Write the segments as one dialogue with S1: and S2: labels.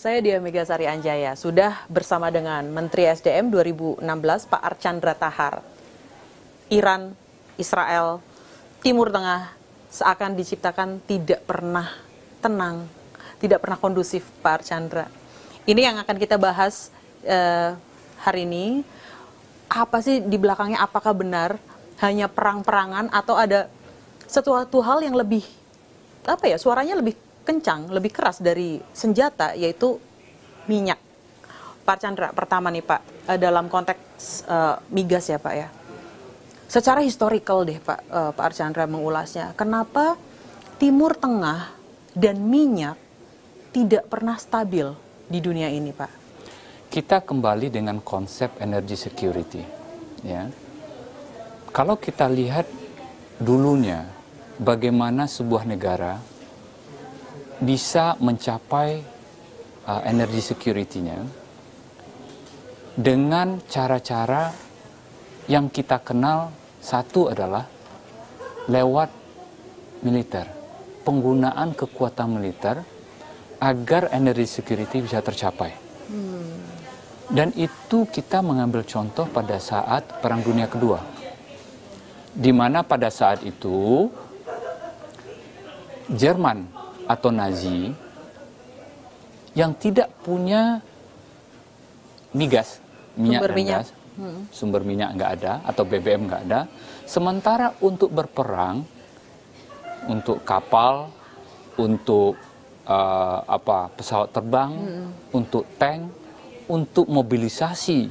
S1: Saya Dia Megasari Anjaya, sudah bersama dengan Menteri SDM 2016 Pak Archandra Tahar. Iran, Israel, Timur Tengah seakan diciptakan tidak pernah tenang, tidak pernah kondusif, Pak Archandra. Ini yang akan kita bahas hari ini. Apa sih di belakangnya, apakah benar hanya perang-perangan atau ada sesuatu hal yang lebih, suaranya lebih kencang, lebih keras dari senjata, yaitu minyak. Pak Archandra, pertama nih Pak, dalam konteks migas ya Pak ya. Secara historical deh Pak Archandra mengulasnya, kenapa Timur Tengah dan minyak tidak pernah stabil di dunia ini Pak?
S2: Kita kembali dengan konsep energy security. Ya. Kalau kita lihat dulunya, bagaimana sebuah negara bisa mencapai energy security-nya dengan cara-cara yang kita kenal. Satu adalah lewat militer, penggunaan kekuatan militer agar energy security bisa tercapai. Dan itu kita mengambil contoh pada saat Perang Dunia Kedua, di mana pada saat itu Jerman atau Nazi yang tidak punya migas, minyak dan gas, sumber minyak nggak ada atau BBM nggak ada, sementara untuk berperang, untuk kapal, untuk pesawat terbang, untuk tank, untuk mobilisasi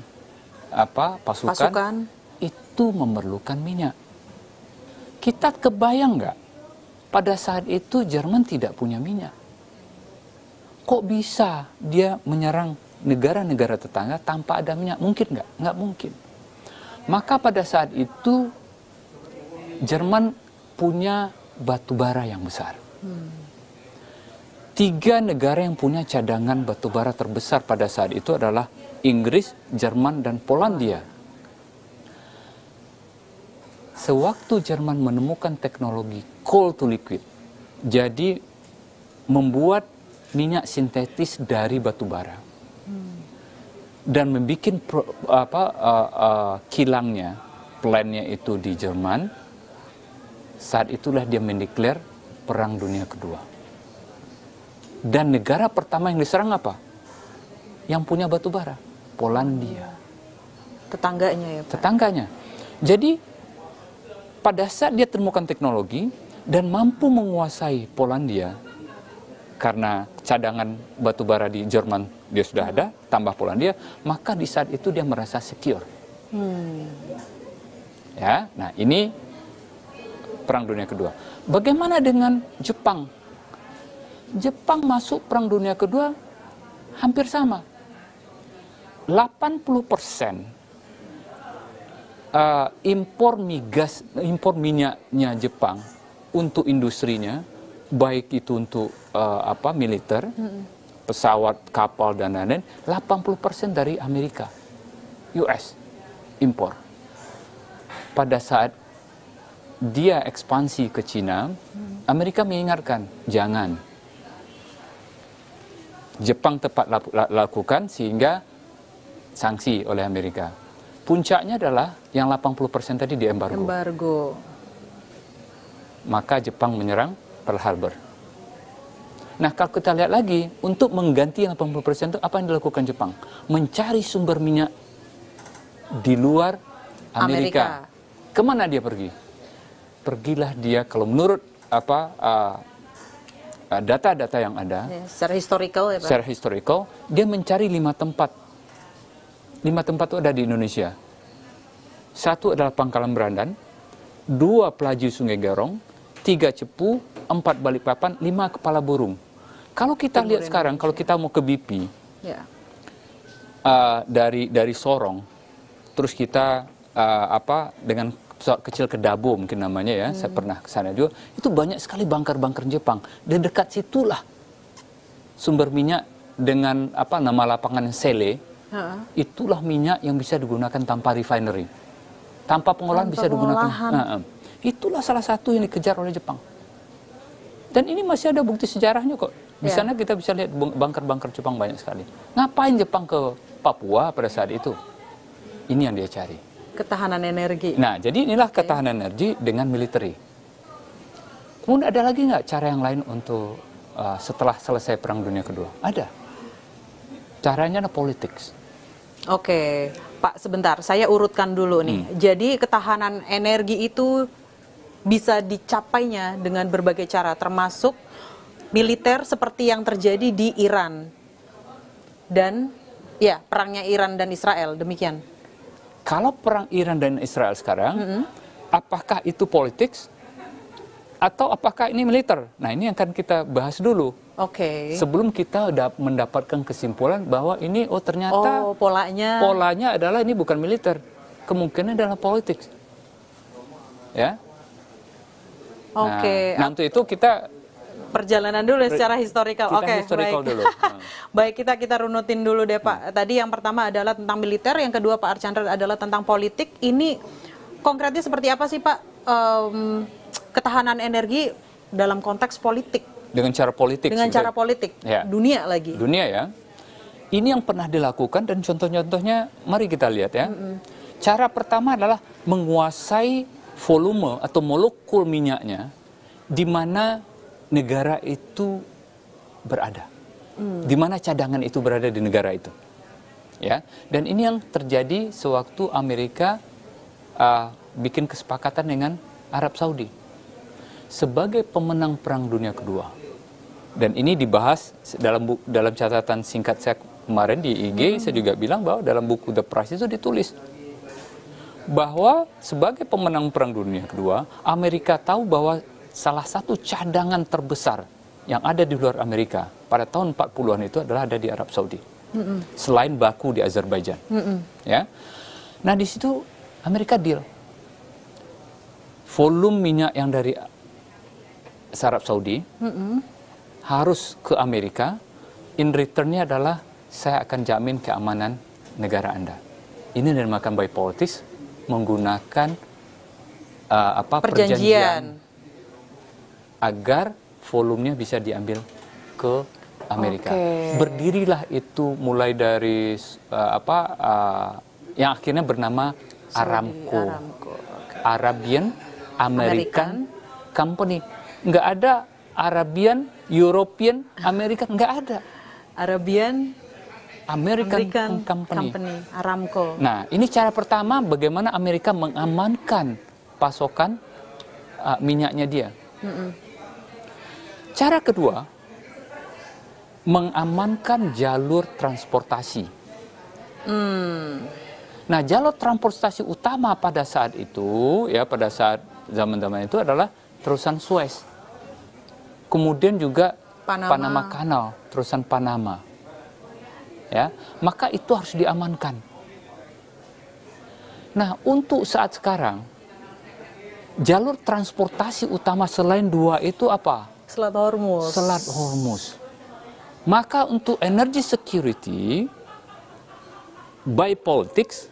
S2: pasukan, itu memerlukan minyak. Kita kebayang nggak? Pada saat itu Jerman tidak punya minyak. Kok bisa dia menyerang negara-negara tetangga tanpa ada minyak? Mungkin nggak? Nggak mungkin. Maka pada saat itu Jerman punya batu bara yang besar. 3 negara yang punya cadangan batu bara terbesar pada saat itu adalah Inggris, Jerman, dan Polandia. Sewaktu Jerman menemukan teknologi coal to liquid, jadi membuat minyak sintetis dari batu bara dan membuat kilangnya, plannya itu di Jerman, saat itulah dia mendeklar Perang Dunia Kedua. Dan negara pertama yang diserang apa? Yang punya batu bara, Polandia.
S1: Tetangganya ya Pak?
S2: Tetangganya. Jadi pada saat dia temukan teknologi dan mampu menguasai Polandia, karena cadangan batu bara di Jerman dia sudah ada, tambah Polandia, maka di saat itu dia merasa secure. Ya, nah ini Perang Dunia Kedua. Bagaimana dengan Jepang? Jepang masuk Perang Dunia Kedua hampir sama. 80% impor minyaknya Jepang untuk industrinya, baik itu untuk militer, pesawat, kapal dan lain-lain, 80% dari Amerika, US impor. Pada saat dia ekspansi ke Cina, Amerika mengingatkan, jangan. Jepang tepat lakukan sehingga sanksi oleh Amerika. Puncaknya adalah yang 80% tadi di embargo. Maka Jepang menyerang Pearl Harbor. Nah, kalau kita lihat lagi, untuk mengganti yang 80% itu apa yang dilakukan Jepang? Mencari sumber minyak di luar Amerika. Kemana dia pergi? Pergilah dia, kalau menurut data-data yang ada,
S1: secara historical ya Pak?
S2: Secara historical, dia mencari 5 tempat. 5 tempat itu ada di Indonesia. 1 adalah Pangkalan Berandan, 2 Pelaju Sungai Garong, 3 Cepu, 4 Balikpapan, 5 Kepala Burung. Kalau kita lihat sekarang, kalau kita mau ke BP, dari Sorong, terus kita dengan pesawat kecil ke Dabo mungkin namanya ya, saya pernah ke sana juga, itu banyak sekali bunker-bunker Jepang. Dan dekat situlah sumber minyak dengan nama lapangan Sele. Itulah minyak yang bisa digunakan tanpa refinery, tanpa pengolahan bisa digunakan. Itulah salah satu yang dikejar oleh Jepang. Dan ini masih ada bukti sejarahnya kok. Di sana kita bisa lihat bunker-bunker Jepang banyak sekali. Ngapain Jepang ke Papua pada saat itu? Ini yang dia cari.
S1: Ketahanan energi.
S2: Nah, jadi inilah ketahanan energi dengan military. Kemudian ada lagi nggak cara yang lain untuk setelah selesai Perang Dunia Kedua? Ada. Caranya adalah politics.
S1: Oke, Pak, sebentar. Saya urutkan dulu nih. Jadi ketahanan energi itu bisa dicapainya dengan berbagai cara, termasuk militer seperti yang terjadi di Iran. Dan ya, perangnya Iran dan Israel, demikian.
S2: Kalau perang Iran dan Israel sekarang, apakah itu politics atau apakah ini militer? Nah, ini akan kita bahas dulu.
S1: Oke.
S2: Sebelum kita mendapatkan kesimpulan bahwa ini ternyata polanya adalah ini bukan militer, kemungkinan adalah politics. Ya.
S1: Oke.
S2: Nah, untuk itu kita
S1: perjalanan dulu secara historical. Oke,
S2: historical
S1: baik.
S2: dulu.
S1: Baik, kita runutin dulu deh, Pak. Tadi yang pertama adalah tentang militer, yang kedua Pak Archandra adalah tentang politik. Ini konkretnya seperti apa sih, Pak? Ketahanan energi dalam konteks politik.
S2: Dengan cara politik.
S1: Dengan cara politik.
S2: Ya.
S1: Dunia lagi.
S2: Dunia ya. Ini yang pernah dilakukan dan contoh-contohnya mari kita lihat ya. Cara pertama adalah menguasai volume atau molekul minyaknya di mana negara itu berada. Di mana cadangan itu berada di negara itu. Ya. Dan ini yang terjadi sewaktu Amerika bikin kesepakatan dengan Arab Saudi sebagai pemenang Perang Dunia Kedua. Dan ini dibahas dalam catatan singkat saya kemarin di IG, saya juga bilang bahwa dalam buku The Price itu ditulis bahwa sebagai pemenang Perang Dunia Kedua, Amerika tahu bahwa salah satu cadangan terbesar yang ada di luar Amerika pada tahun 40-an itu adalah ada di Arab Saudi. Selain Baku di Azerbaijan. Ya. Nah, di situ Amerika deal. Volume minyak yang dari Arab Saudi harus ke Amerika, in return-nya adalah saya akan jamin keamanan negara Anda. Ini dinamakan by politics, menggunakan perjanjian agar volumenya bisa diambil ke Amerika. Berdirilah itu mulai dari yang akhirnya bernama Aramco. Arabian American Company. Nggak ada Arabian, European, American, nggak ada.
S1: Arabian
S2: American Company.
S1: Aramco.
S2: Nah, ini cara pertama bagaimana Amerika mengamankan pasokan minyaknya dia. Cara kedua, mengamankan jalur transportasi. Nah, jalur transportasi utama pada saat itu, ya pada saat zaman-zaman itu adalah terusan Suez. Kemudian juga Panama Canal, terusan Panama. Ya, maka itu harus diamankan. Nah, untuk saat sekarang jalur transportasi utama selain dua itu apa?
S1: Selat Hormuz.
S2: Selat Hormuz. Maka untuk energy security by politics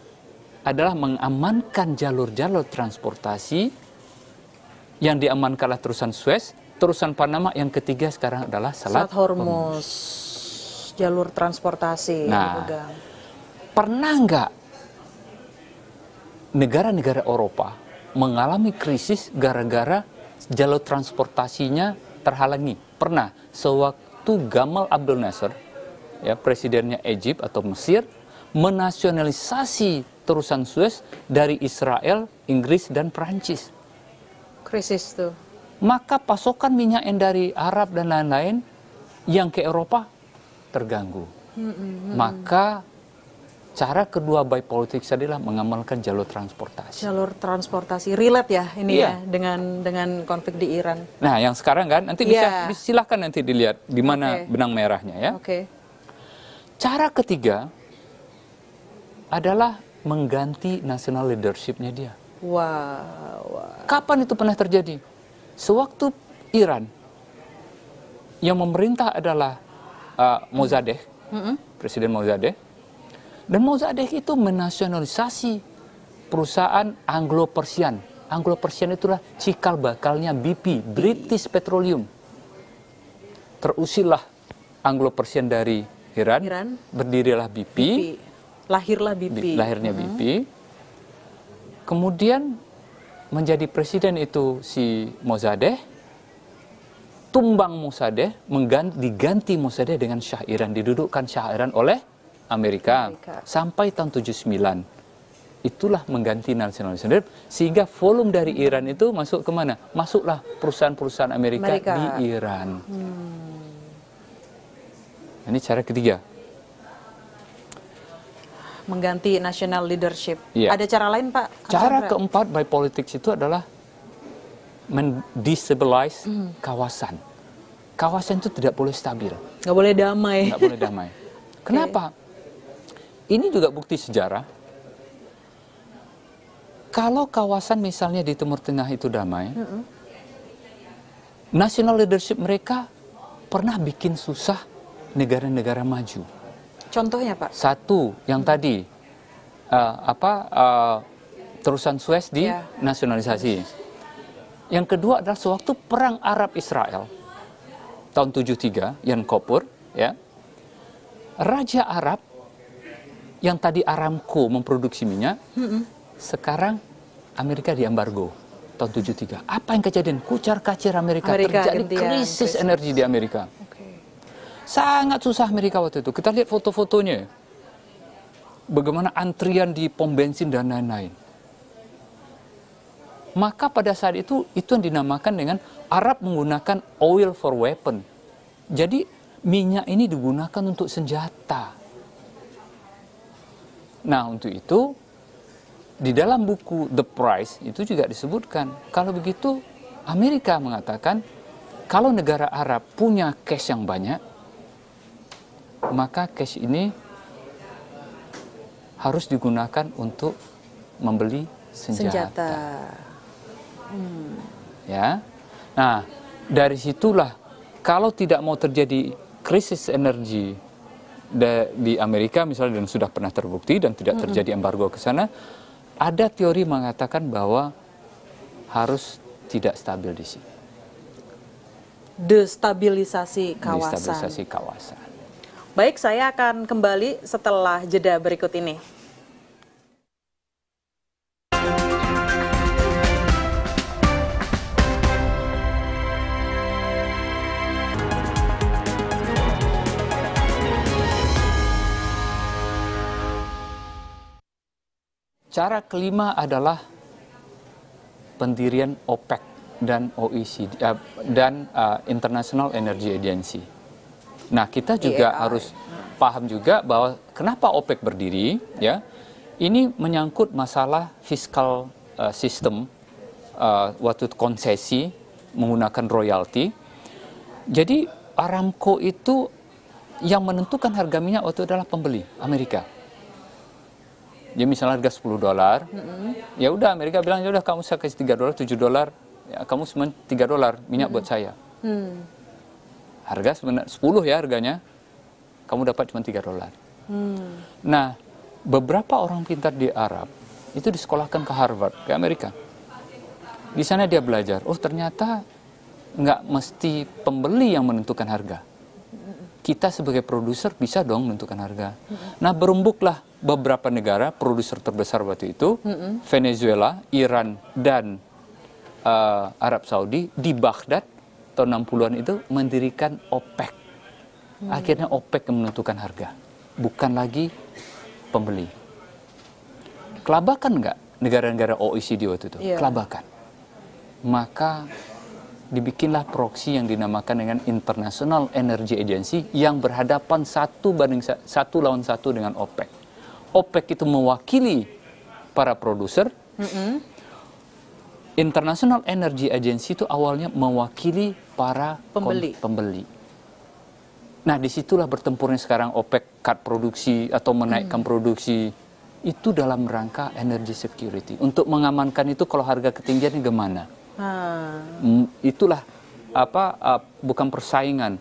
S2: adalah mengamankan jalur-jalur transportasi. Yang diamankanlah terusan Suez, terusan Panama, yang ketiga sekarang adalah Selat Hormuz.
S1: Jalur transportasi.
S2: Nah, pernah nggak negara-negara Eropa mengalami krisis gara-gara jalur transportasinya terhalangi? Pernah. Sewaktu Gamal Abdel Nasser, ya, presidennya Egypt atau Mesir, menasionalisasi terusan Suez dari Israel, Inggris, dan Perancis.
S1: Krisis tuh.
S2: Maka pasokan minyak yang dari Arab dan lain-lain yang ke Eropa terganggu. Maka cara kedua by politics adalah mengamalkan jalur transportasi.
S1: Jalur transportasi relate ya ini ya dengan konflik di Iran.
S2: Nah, yang sekarang kan nanti bisa silahkan nanti dilihat di mana benang merahnya ya. Cara ketiga adalah mengganti national leadership-nya dia. Kapan itu pernah terjadi? Sewaktu Iran yang memerintah adalah Mossadegh, Presiden Mossadegh, dan Mossadegh itu menasionalisasi perusahaan Anglo-Persian. Anglo-Persian itulah cikal bakalnya BP, British Petroleum. Terusilah Anglo-Persian dari Iran, berdirilah BP.
S1: Lahirlah BP.
S2: Lahirnya BP. Kemudian menjadi presiden itu si Mossadegh, tumbang Mossadegh, diganti Mossadegh dengan Shah Iran, didudukkan Shah Iran oleh Amerika. Sampai tahun 79. Itulah mengganti nasionalisme, sehingga volume dari Iran itu masuk kemana? Masuklah perusahaan-perusahaan Amerika di Iran. Ini cara ketiga.
S1: Mengganti national leadership.
S2: Ya.
S1: Ada cara lain, Pak?
S2: Cara keempat by politics itu adalah mendestabilize kawasan. Kawasan itu tidak boleh stabil.
S1: Nggak boleh damai.
S2: Nggak boleh damai. Kenapa? Ini juga bukti sejarah. Kalau kawasan misalnya di Timur Tengah itu damai, national leadership mereka pernah bikin susah negara-negara maju.
S1: Contohnya, Pak?
S2: Satu, yang tadi terusan Suez dinasionalisasi. Yang kedua adalah sewaktu perang Arab Israel tahun 73, Yom Kippur, ya. Raja Arab yang tadi Aramco memproduksi minyak, sekarang Amerika diembargo tahun 73. Apa yang kejadian? Kucar-kacir Amerika terjadi krisis energi di Amerika. Sangat susah Amerika waktu itu. Kita lihat foto-fotonya. Bagaimana antrian di pom bensin dan lain-lain. Maka pada saat itu yang dinamakan dengan Arab menggunakan oil for weapon. Jadi minyak ini digunakan untuk senjata. Nah, untuk itu di dalam buku The Price itu juga disebutkan, kalau begitu Amerika mengatakan kalau negara Arab punya cash yang banyak, maka cash ini harus digunakan untuk membeli senjata. Ya. Nah, dari situlah kalau tidak mau terjadi krisis energi di Amerika misalnya, dan sudah pernah terbukti dan tidak terjadi embargo ke sana, ada teori mengatakan bahwa harus tidak stabil di sini.
S1: Destabilisasi kawasan.
S2: Destabilisasi kawasan.
S1: Baik, saya akan kembali setelah jeda berikut ini.
S2: Cara kelima adalah pendirian OPEC dan OECD dan International Energy Agency. Nah, kita juga harus paham juga bahwa kenapa OPEC berdiri, ya. Ini menyangkut masalah fiskal sistem waktu konsesi menggunakan royalti. Jadi Aramco itu yang menentukan harga minyak waktu adalah pembeli Amerika. Dia misalnya harga $10, ya udah Amerika bilang ya udah kamu saya kasih $3, $7, ya kamu cuma $3 minyak buat saya. Harga sebenarnya 10 ya harganya, kamu dapat cuma $3. Nah, beberapa orang pintar di Arab itu disekolahkan ke Harvard, ke Amerika. Di sana dia belajar, oh ternyata nggak mesti pembeli yang menentukan harga. Kita sebagai produser bisa dong menentukan harga. Nah, berumbuklah beberapa negara produser terbesar waktu itu, Venezuela, Iran, dan Arab Saudi di Baghdad tahun 60-an itu mendirikan OPEC. Akhirnya OPEC yang menentukan harga, bukan lagi pembeli. Kelabakan nggak negara-negara OECD waktu itu? Kelabakan. Maka dibikinlah proksi yang dinamakan dengan International Energy Agency yang berhadapan satu lawan satu dengan OPEC. OPEC itu mewakili para produser. International Energy Agency itu awalnya mewakili para pembeli. Nah, disitulah bertempurnya sekarang OPEC cut produksi atau menaikkan produksi. Itu dalam rangka energy security. Untuk mengamankan itu kalau harga ketinggian gimana? Itulah bukan persaingan,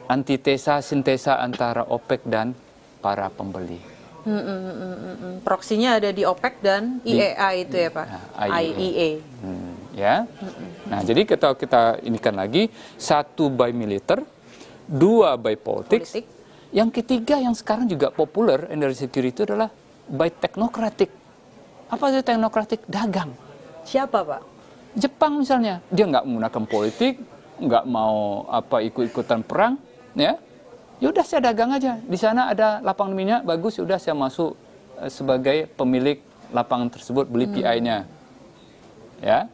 S2: antitesa sintesa antara OPEC dan para pembeli.
S1: Proksinya ada di OPEC dan IEA itu ya Pak? IEA.
S2: Ya. Nah, jadi kita inikan lagi, satu by militer, Dua, by politics.
S1: Politik.
S2: Yang ketiga yang sekarang juga populer energy security adalah by technocratic. Apa itu technocratic? Dagang.
S1: Siapa, Pak?
S2: Jepang misalnya, dia nggak menggunakan politik, nggak mau ikut-ikutan perang, ya. Yaudah saya dagang aja. Di sana ada lapangan minyak bagus, sudah saya masuk sebagai pemilik lapangan tersebut, beli PI-nya. Ya.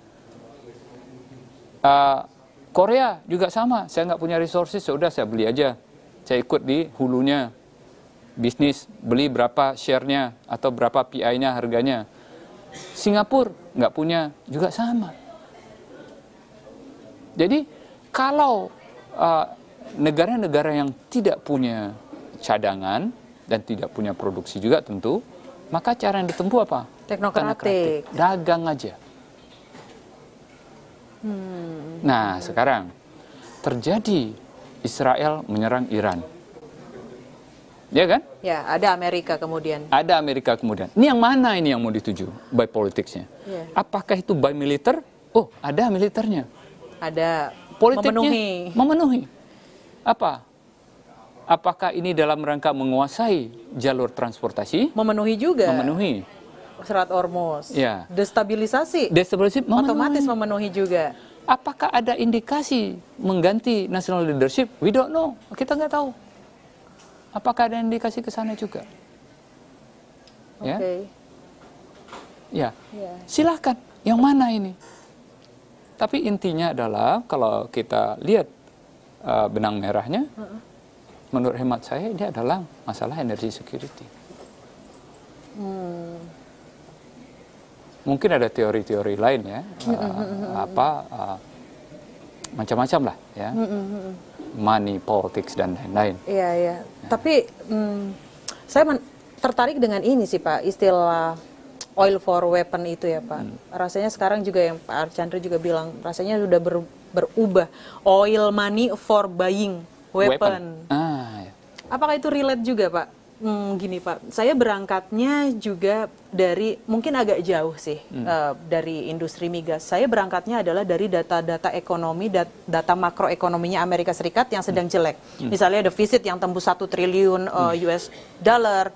S2: Korea juga sama, saya nggak punya resources, sudah saya beli aja. Saya ikut di hulunya, bisnis, beli berapa share-nya atau berapa PI-nya harganya. Singapura nggak punya, juga sama. Jadi kalau negara-negara yang tidak punya cadangan dan tidak punya produksi juga tentu, maka cara yang ditempuh apa?
S1: Teknokratik.
S2: Dagang aja. Nah, sekarang terjadi Israel menyerang Iran. Ya kan?
S1: Ya, ada Amerika kemudian.
S2: Ada Amerika kemudian. Ini yang mana ini yang mau dituju? By politicsnya.
S1: Ya.
S2: Apakah itu by militer? Oh, ada militernya.
S1: Ada
S2: Politiknya memenuhi. Apa? Apakah ini dalam rangka menguasai jalur transportasi?
S1: memenuhi juga.
S2: Memenuhi.
S1: Serat Hormuz.
S2: Ya.
S1: Destabilisasi.
S2: Destabilisasi
S1: Otomatis memenuhi juga.
S2: Apakah ada indikasi mengganti national leadership? We don't know. Kita nggak tahu. Apakah ada indikasi ke sana juga? Ya.
S1: Oke.
S2: Ya.
S1: Ya.
S2: Silakan. Yang mana ini? Tapi intinya adalah kalau kita lihat benang merahnya, menurut hemat saya ini adalah masalah energy security. Mungkin ada teori-teori lain ya, macam-macam lah ya, money, politics dan lain-lain.
S1: Iya, iya. Tapi saya tertarik dengan ini sih Pak, istilah oil for weapon itu ya Pak. Rasanya sekarang juga yang Pak Archandra juga bilang, rasanya sudah berubah. Oil money for buying weapon.
S2: Ya.
S1: Apakah itu relate juga Pak? Gini Pak, saya berangkatnya juga dari, mungkin agak jauh sih dari industri migas. Saya berangkatnya adalah dari data-data ekonomi, data makroekonominya Amerika Serikat yang sedang jelek. Misalnya defisit yang tembus 1 triliun US dollar.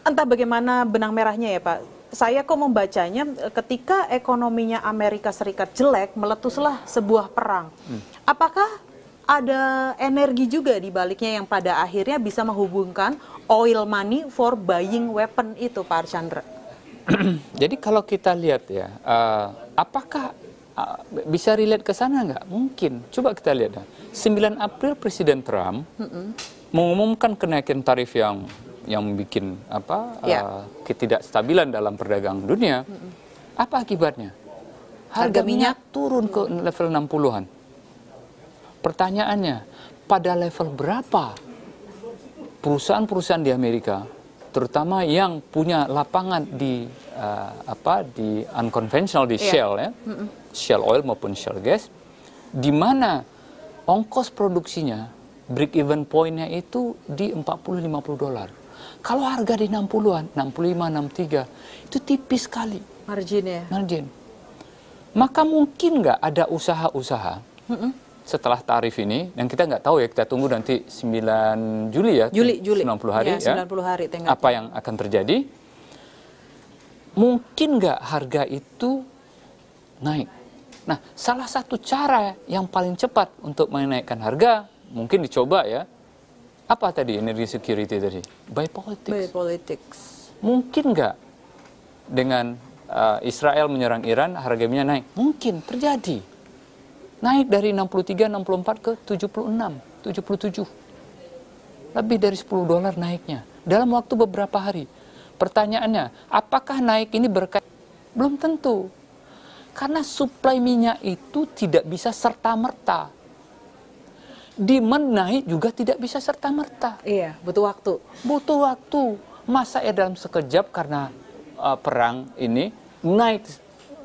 S1: Entah bagaimana benang merahnya ya Pak. Saya kok membacanya ketika ekonominya Amerika Serikat jelek, meletuslah sebuah perang. Apakah ada energi juga di baliknya yang pada akhirnya bisa menghubungkan oil money for buying weapon itu, Pak Archandra?
S2: Jadi kalau kita lihat ya, apakah bisa relate ke sana nggak? Mungkin. Coba kita lihat. 9 April Presiden Trump mengumumkan kenaikan tarif yang bikin ketidakstabilan dalam perdagangan dunia. Apa akibatnya? Harga minyak turun ke level 60-an. Pertanyaannya, pada level berapa perusahaan-perusahaan di Amerika, terutama yang punya lapangan di unconventional di Shell ya, Shell oil maupun Shell gas, di mana ongkos produksinya break even point-nya itu di $40-50. Kalau harga di 60-an, 65, 63, itu tipis sekali.
S1: Marginnya.
S2: Margin. Maka mungkin nggak ada usaha-usaha setelah tarif ini, dan kita nggak tahu ya, kita tunggu nanti 9 Juli ya,
S1: Juli.
S2: 90 hari ya,
S1: 90 hari
S2: apa yang akan terjadi. Mungkin nggak harga itu naik. Nah, salah satu cara yang paling cepat untuk menaikkan harga, mungkin dicoba ya, apa tadi energy security tadi? By politics.
S1: By politics.
S2: Mungkin nggak dengan Israel menyerang Iran, harga minyak naik? Mungkin terjadi. Naik dari 63, 64 ke 76, 77. Lebih dari $10 naiknya. Dalam waktu beberapa hari. Pertanyaannya, apakah naik ini berkait? Belum tentu. Karena suplai minyak itu tidak bisa serta-merta. Demand naik juga tidak bisa serta-merta.
S1: Iya, butuh waktu.
S2: Butuh waktu. Masa ya dalam sekejap karena perang ini naik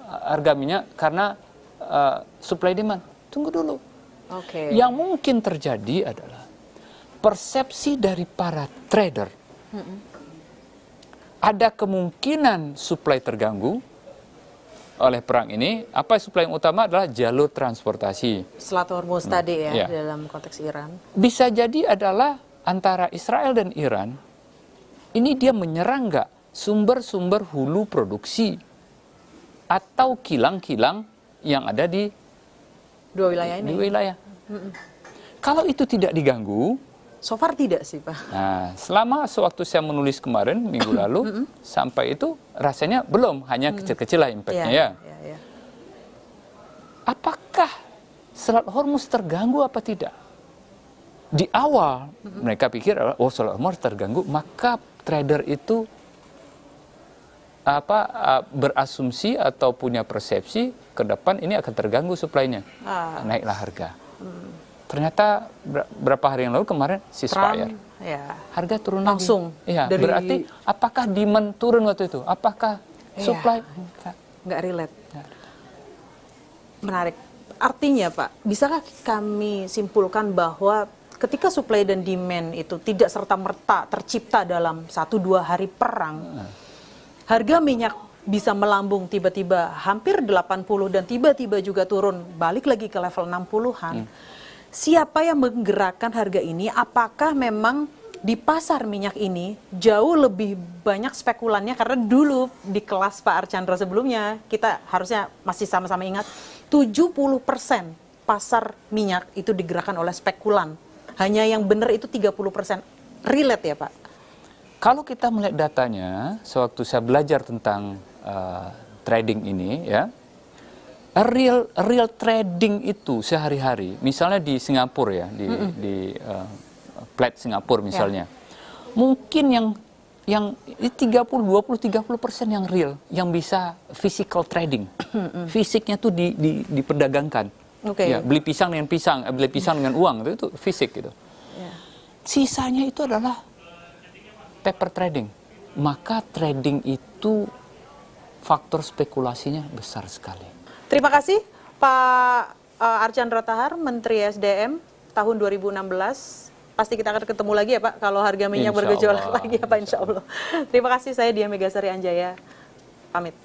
S2: harga minyak karena supply demand. Tunggu dulu.
S1: Oke.
S2: Yang mungkin terjadi adalah persepsi dari para trader. Ada kemungkinan supply terganggu, oleh perang ini, apa suplai yang utama adalah jalur transportasi.
S1: Selat Hormuz tadi ya,
S2: Ya.
S1: dalam konteks Iran.
S2: Bisa jadi adalah antara Israel dan Iran, ini dia menyerang nggak sumber-sumber hulu produksi atau kilang-kilang yang ada di
S1: Dua wilayah ini.
S2: di wilayah. Kalau itu tidak diganggu,
S1: So far tidak sih, Pak.
S2: nah selama sewaktu saya menulis kemarin minggu lalu sampai itu rasanya belum, hanya kecil-kecil lah impactnya ya.
S1: Ya.
S2: Apakah Selat Hormuz terganggu apa tidak? Di awal mereka pikir, oh Selat Hormuz terganggu, maka trader itu berasumsi atau punya persepsi ke depan ini akan terganggu suplainya, naiklah harga. Ternyata berapa hari yang lalu kemarin ceasefire, harga turun
S1: langsung.
S2: Iya, berarti apakah demand turun waktu itu? Apakah supply?
S1: Nggak relate. Ya. Menarik. Artinya Pak, bisakah kami simpulkan bahwa ketika supply dan demand itu tidak serta-merta tercipta dalam 1-2 hari perang, harga minyak bisa melambung tiba-tiba hampir 80 dan tiba-tiba juga turun balik lagi ke level 60-an. Siapa yang menggerakkan harga ini? Apakah memang di pasar minyak ini jauh lebih banyak spekulannya? Karena dulu di kelas Pak Archandra sebelumnya kita harusnya masih sama-sama ingat 70% pasar minyak itu digerakkan oleh spekulan. Hanya yang benar itu 30%. Relate ya Pak?
S2: Kalau kita melihat datanya, sewaktu saya belajar tentang trading ini, ya, real trading itu sehari-hari, misalnya di Singapura ya, di Plat Singapura misalnya, mungkin yang 30% yang real, yang bisa physical trading, fisiknya tuh diperdagangkan, ya, beli pisang dengan pisang, beli pisang dengan uang, itu fisik gitu. Sisanya itu adalah paper trading, maka trading itu faktor spekulasinya besar sekali.
S1: Terima kasih Pak Archandra Thahar, Menteri SDM tahun 2016. Pasti kita akan ketemu lagi ya Pak, kalau harga minyak bergejolak lagi ya Pak, insya Allah. Terima kasih, saya Diah Megasari Anjaya, pamit.